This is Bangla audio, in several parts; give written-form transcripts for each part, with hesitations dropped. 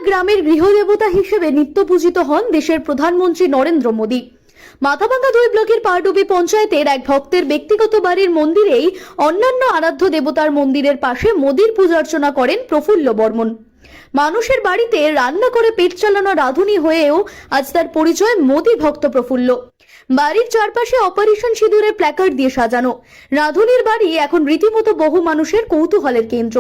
গ্রামের গৃহদেবতা হিসেবে নিত্য পূজিত হন দেশের প্রধানমন্ত্রী নরেন্দ্র মোদী। মাথাভাঙ্গা 2 ব্লকের পারডুবি পঞ্চায়েতের এক ভক্তের ব্যক্তিগত বাড়ির মন্দিরেই অন্যান্য আরাধ্য দেবতার মন্দিরের পাশে মোদীর পূজার্চনা করেন প্রফুল্ল বর্মন। মানুষের বাড়িতে রান্না করে পেট চালানো রাঁধুনি হয়েও আজ তার পরিচয় মোদী ভক্ত প্রফুল্ল। বাড়ির চারপাশে অপারেশন সিঁদুরের প্ল্যাকার্ড দিয়ে সাজানো রাঁধুনির বাড়ি এখন রীতিমতো বহু মানুষের কৌতূহলের কেন্দ্র।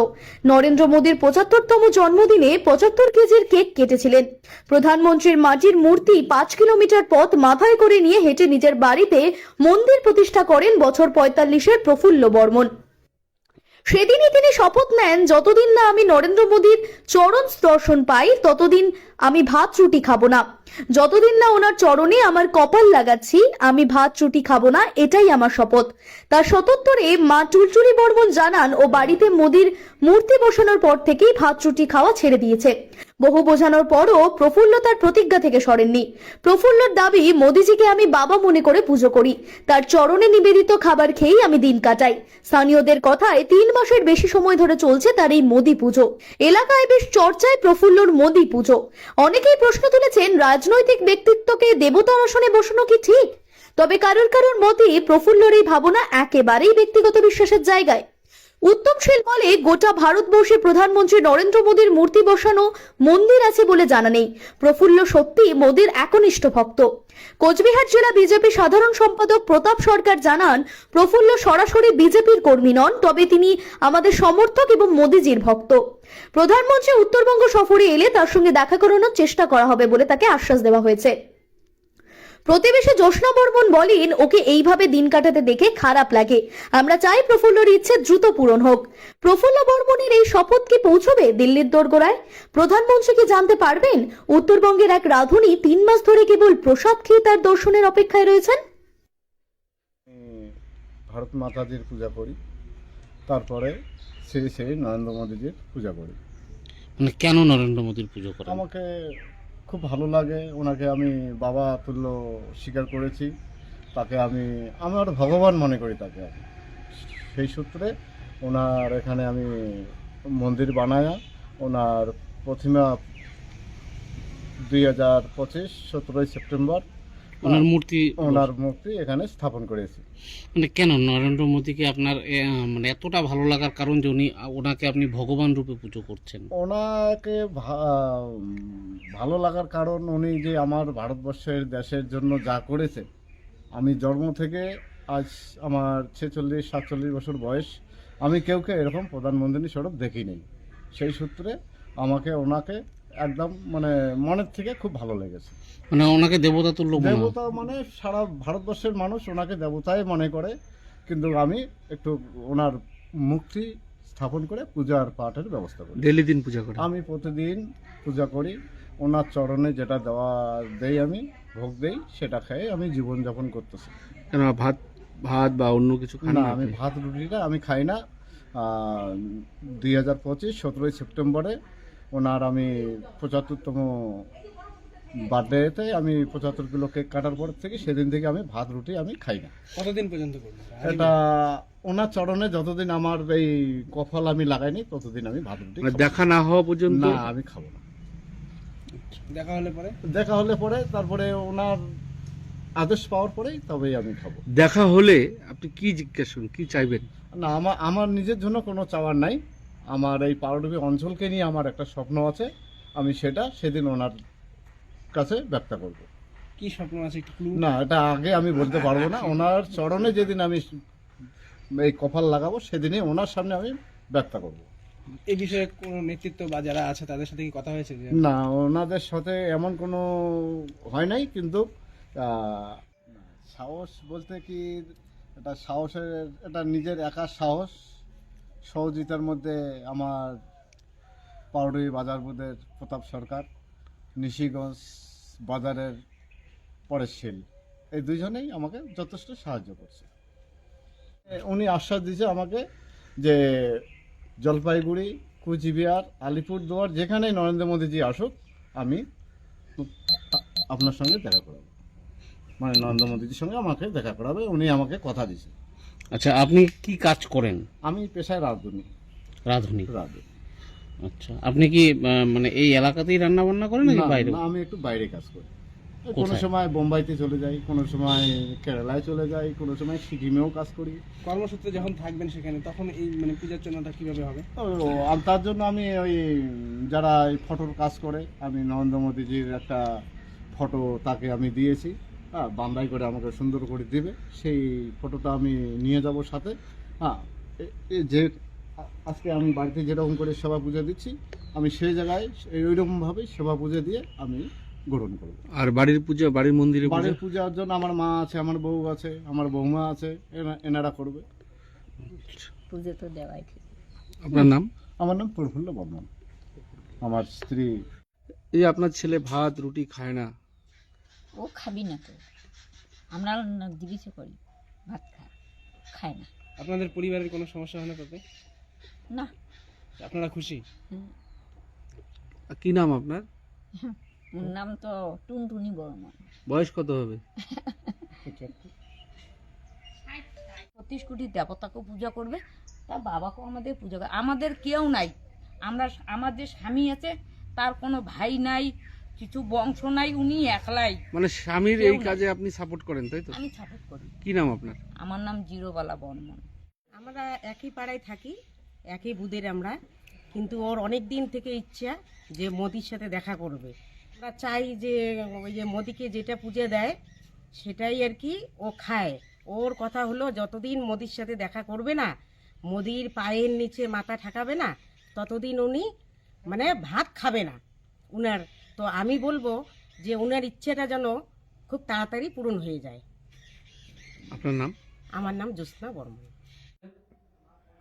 নরেন্দ্র মোদীর 75তম জন্মদিনে 75 কেজির কেক কেটেছিলেন। প্রধানমন্ত্রীর মাটির মূর্তি 5 কিলোমিটার পথ মাথায় করে নিয়ে হেঁটে নিজের বাড়িতে মন্দির প্রতিষ্ঠা করেন বছর 45-এর প্রফুল্ল বর্মন। সেদিনই তিনি শপথ নেন, যতদিন না আমি নরেন্দ্র মোদীর চরণ দর্শন পাই ততদিন আমি ভাত রুটি খাবো না। যতদিন না ওনার চরণে আমার কপাল লাগাচ্ছি আমি ভাত রুটি খাবো না, এটাই আমার শপথ। তার সতোত্তরে মা টুলটুলি বর্মন জানান, ও বাড়িতে মোদীর মূর্তি বসানোর পর থেকেই ভাত রুটি খাওয়া ছেড়ে দিয়েছে। বহু বোঝানোর পরও প্রফুল্ল তার প্রতিজ্ঞা থেকে সরেননি। প্রফুল্লর দাবি, মোদীজিকে আমি বাবা মনে করে পুজো করি, তার চরণে নিবেদিত খাবার খেয়েই আমি দিন কাটাই। স্থানীয়দের কথায় 3 মাসের বেশি সময় ধরে চলছে তার এই মোদী পুজো। এলাকায় বেশ চর্চায় প্রফুল্লর মোদী পুজো। অনেকেই প্রশ্ন তুলেছেন, রাজনৈতিক ব্যক্তিত্বকে দেবতার আসনে বসানো কি ঠিক? তবে কারোর মতে প্রফুল্লর এই ভাবনা একেবারেই ব্যক্তিগত বিশ্বাসের জায়গায়। উত্তমশীল বলে গোটা ভারতবর্ষে প্রধানমন্ত্রী নরেন্দ্র মোদীর মূর্তি বসানো মন্দির আছে বলে জানা নেই। প্রফুল্ল সত্যি মোদীর একনিষ্ঠ ভক্ত। কোচবিহার জেলা বিজেপি সাধারণ সম্পাদক প্রতাপ সরকার জানান, প্রফুল্ল সরাসরি বিজেপির কর্মী নন, তবে তিনি আমাদের সমর্থক এবং মোদীজির ভক্ত। প্রধানমন্ত্রী উত্তরবঙ্গ সফরে এলে তার সঙ্গে দেখা করানোর চেষ্টা করা হবে বলে তাকে আশ্বাস দেওয়া হয়েছে। প্রতিবেশী জ্যোৎস্না বর্মন বলেন, ওকে এইভাবে দিন কাটাতে দেখে খারাপ লাগে। আমরা চাই প্রফুল্লর ইচ্ছে দ্রুত পূরণ হোক। প্রফুল্ল বর্মনের এই শপথ কি পৌঁছবে দিল্লির দোরগোড়ায়? প্রধানমন্ত্রী কি জানতে পারবেন উত্তরবঙ্গের এক রাঁধুনি 3 মাস ধরে কেবল প্রসাদ খেয়ে তার দর্শনের অপেক্ষায় রয়েছেন? ভারত মাতাজির পূজা করি, তারপরে সেই নরেন্দ্র মোদীজির পূজা করি। মানে কেন নরেন্দ্র মোদীর পুজো করেন? আমাকে খুব ভালো লাগে, ওনাকে আমি বাবা তুল্য স্বীকার করেছি, তাকে আমি আমার ভগবান মনে করি তাকে। আমি সেই সূত্রে ওনার এখানে আমি মন্দির বানায়া ওনার প্রতিমা 2025 17ই সেপ্টেম্বর ওনার মূর্তি এখানে স্থাপন করেছি। মানে কেন নরেন্দ্র মোদীকে আপনার মানে এতটা ভালো লাগার কারণ যে ওনাকে আপনি ভগবান রূপে পুজো করছেন? ওনাকে ভালো লাগার কারণ উনি যে আমার ভারতবর্ষের দেশের জন্য যা করেছে। আমি জন্ম থেকে আজ আমার 46-47 বছর বয়স, আমি কেউকে এরকম প্রধানমন্ত্রী স্বরূপ দেখি নেই। সেই সূত্রে ওনাকে একদম মানে মনের থেকে খুব ভালো লেগেছে। মানে ওনাকে দেবতা তুল্য দেবতা মানে সারা ভারতবর্ষের মানুষ ওনাকে দেবতাই মনে করে, কিন্তু আমি একটু ওনার মূর্তি স্থাপন করে পূজার পাঠের ব্যবস্থা করি। ডেইলি দিন পূজা করেন? আমি প্রতিদিন পূজা করি, ওনার চরণে যেটা দেই আমি ভোগ দেই, সেটা খেয়ে আমি জীবনযাপন করতেছি। কেন ভাত বা অন্য কিছু খান না, না? আমি ভাত রুটিটা আমি খাই না। 2025 17ই সেপ্টেম্বরে ওনার আমি 75তম বার্থডেতে আমি 75 কিলো কেক কাটার পর থেকে সেদিন থেকে আমি ভাত রুটি আমি খাই না। কতদিন পর্যন্ত করবেন এটা ওনার চরণে যতদিন আমার এই কপাল আমি লাগাইনি ততদিন আমি ভাত রুটি দেখা না হওয়া পর্যন্ত না আমি খাবো না। দেখা হলে পরে তারপরে ওনার আদেশ পাওয়ার পরেই তবেই আমি খাবো। দেখা হলে আপনি কি জিজ্ঞেস করেন, কি চাইবেন? না, আমার নিজের জন্য কোনো চাওয়ার নাই। আমার এই পারডুবি অঞ্চলকে নিয়ে আমার একটা স্বপ্ন আছে, আমি সেটা সেদিন ওনার কাছে ব্যক্ত করব। কি স্বপ্ন আছে একটু ক্লু? না, এটা আগে আমি বলতে পারবো না। ওনার চরণে যেদিন আমি এই কপাল লাগাবো সেদিনই ওনার সামনে আমি ব্যক্ত করব। এই বিষয়ে কোনো নেতৃত্ব বা যারা আছে তাদের সাথে কি কথা হয়েছে? না, ওনাদের সাথে এমন কোনো হয় নাই, কিন্তু সাহস বলতে কি, এটা সাহসের, এটা নিজের একার সাহস। সহযোগিতার মধ্যে আমার পাউডুবি বাজার বোর্ডের প্রতাপ সরকার, নিশিগঞ্জ বাজারের পরেশ শীল, এই দুইজনেই আমাকে যথেষ্ট সাহায্য করছে। উনি আশ্বাস দিয়েছে আমাকে যে জলপাইগুড়ি, কুচবিহার, আলিপুরদুয়ার যেখানেই নরেন্দ্র মোদীজি আসুক আমি আপনার সঙ্গে দেখা করব, মানে নরেন্দ্র মোদীজির সঙ্গে আমাকে দেখা করাবে, উনি আমাকে কথা দিয়েছে। আচ্ছা, আপনি কি কাজ করেন? আমি পেশায় রাঁধুনি। আচ্ছা, আপনি কি মানে এই এলাকাতেই রান্না বান্না করেন নাকি না, বাইরে? না, আমি একটু বাইরে কাজ করি। কোনো কোথায়? সময় বোম্বাইতে চলে যাই, কোনো সময় কেরালায় চলে যাই, কোনো সময় সিকিমেও কাজ করি। কর্মসূত্রে যখন থাকবেন সেখানে তখন এই মানে পূজার্চনাটা কিভাবে হবে? আর তার জন্য আমি ওই যারা এই ফটোর কাজ করে, আমি নরেন্দ্র মোদীজির একটা ফটো তাকে আমি দিয়েছি, হ্যাঁ, বান্দাই করে আমাকে সুন্দর করে দিবে, সেই ফটোটা আমি নিয়ে যাব সাথে। হ্যাঁ, যে আজকে আমি বাড়িতে যেরকম করে সেবা পূজা দিচ্ছি, আমি সেই জায়গায় ওইরকমভাবেই সেবা পূজা দিয়ে আমি গ্রহণ করব। আর বাড়ির পূজা, বাড়ির মন্দিরে পূজা? বাড়ির পূজার জন্য আমার মা আছে, আমার বউ আছে, আমার বৌমা আছে, এনারা করবে। পুজো তো দেওয়াই ঠিক। আপনার নাম? আমার নাম প্রফুল্ল বর্মন। আমার স্ত্রী। এই আপনার ছেলে ভাত রুটি খায় না, ও খাবি না তো, আমরা দিবিছে করি ভাত খায় না। আপনাদের পরিবারের কোনো সমস্যা হয় না তাতে? না। আপনারা খুশি? কি নাম আপনার? ওর নাম তো টুনটুনি বর্মন। বয়স কত হবে? 36 কোটি দেবতাকে পূজা করবে, তার বাবাকেও আমাদের পূজা করে। আমাদের কেউ নাই, আমরা আমার যে স্বামী আছে তার কোনো ভাই নাই, কিছু বংশ নাই, উনি একলাই। মানে স্বামীর কেউ এই না। কাজে আপনি সাপোর্ট করেন, তাই তো? আমি সাপোর্ট করি। কি নাম আপনার? আমার নাম জিরোবালা বর্মন। আমরা একই পাড়ায় থাকি, একই বুধের আমরা, কিন্তু ওর অনেক দিন থেকে ইচ্ছা যে মোদির সাথে দেখা করবে। আমরা চাই যে ওই যে মোদিকে যেটা পুজো দেয় সেটাই আর কি ও খায়। ওর কথা হলো যতদিন মোদির সাথে দেখা করবে না, মোদির পায়ের নিচে মাথা ঠেকাবে না, ততদিন উনি মানে ভাত খাবে না উনার। তো আমি বলবো যে উনার ইচ্ছেটা যেন খুব তাড়াতাড়ি পূরণ হয়ে যায়। আপনার নাম? আমার নাম জ্যোৎস্না বর্মন।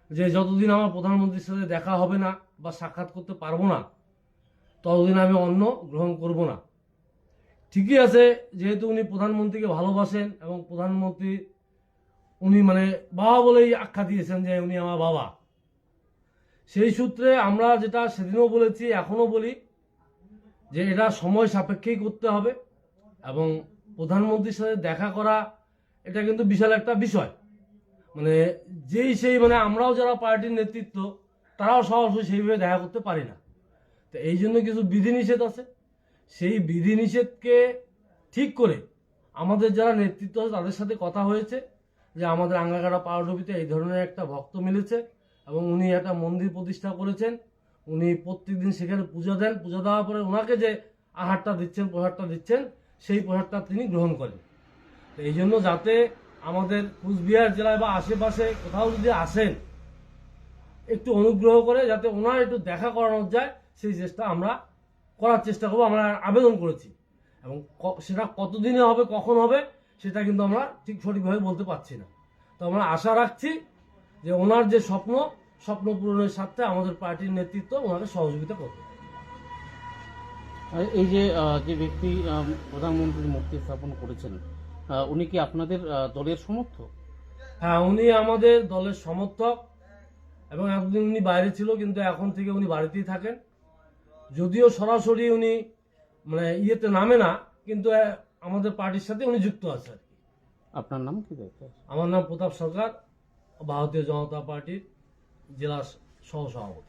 যে যতদিন আমার প্রধানমন্ত্রীর সাথে দেখা হবে না বা সাক্ষাৎ করতে পারবো না, ততদিন আমি অন্ন গ্রহণ করব না। ঠিকই আছে, যেহেতু উনি প্রধানমন্ত্রীকে ভালোবাসেন এবং প্রধানমন্ত্রী উনি মানে বাবা বলেই আখ্যা দিয়েছেন যে উনি আমার বাবা, সেই সূত্রে আমরা যেটা সেদিনও বলেছি এখনও বলি যে এটা সময় সাপেক্ষেই করতে হবে। এবং প্রধানমন্ত্রীর সাথে দেখা করা এটা কিন্তু বিশাল একটা বিষয়। মানে সেই মানে আমরাও যারা পার্টির নেতৃত্ব তারাও সরাসরি সেইভাবে দেখা করতে পারি না। তো এই জন্য কিছু বিধিনিষেধ আছে, সেই বিধিনিষেধকে ঠিক করে আমাদের যারা নেতৃত্ব আছে তাদের সাথে কথা হয়েছে যে আমাদের আঙ্গাগাড়া পাউডবিতে এই ধরনের একটা ভক্ত মিলেছে এবং উনি একটা মন্দির প্রতিষ্ঠা করেছেন, উনি প্রত্যেকদিন সেখানে পূজা দেন, পূজা দেওয়ার পরে ওনাকে যে আহারটা দিচ্ছেন, প্রসাদটা দিচ্ছেন, সেই প্রসাদটা তিনি গ্রহণ করেন। তো এই জন্য যাতে আমাদের কুচবিহার জেলায় বা আশেপাশে কোথাও যদি আসেন, একটু অনুগ্রহ করে যাতে ওনার একটু দেখা করানো যায় সেই চেষ্টা আমরা করার চেষ্টা করবো। আমরা আবেদন করেছি এবং সেটা কতদিনে হবে, কখন হবে সেটা কিন্তু আমরা ঠিক সঠিকভাবে বলতে পারছি না। তো আমরা আশা রাখছি যে ওনার যে স্বপ্ন পূরণের স্বার্থে আমাদের পার্টির নেতৃত্ব ওনাকে সহযোগিতা করবে। আর এই যে যে ব্যক্তি প্রধানমন্ত্রীর মূর্তি স্থাপন করেছেন, উনি কি আপনাদের দলের সমর্থক? হ্যাঁ, উনি আমাদের দলের সমর্থক এবং এতদিন উনি বাইরে ছিল, কিন্তু এখন থেকে উনি বাড়িতেই থাকেন। যদিও সরাসরি উনি মানে ইয়েতে নামে না, কিন্তু আমাদের পার্টির সাথে উনি যুক্ত আছে আর কি। আপনার নাম কি দায়িত্ব? আমার নাম প্রতাপ সরকার, ভারতীয় জনতা পার্টির জেলা সহ সভাপতি।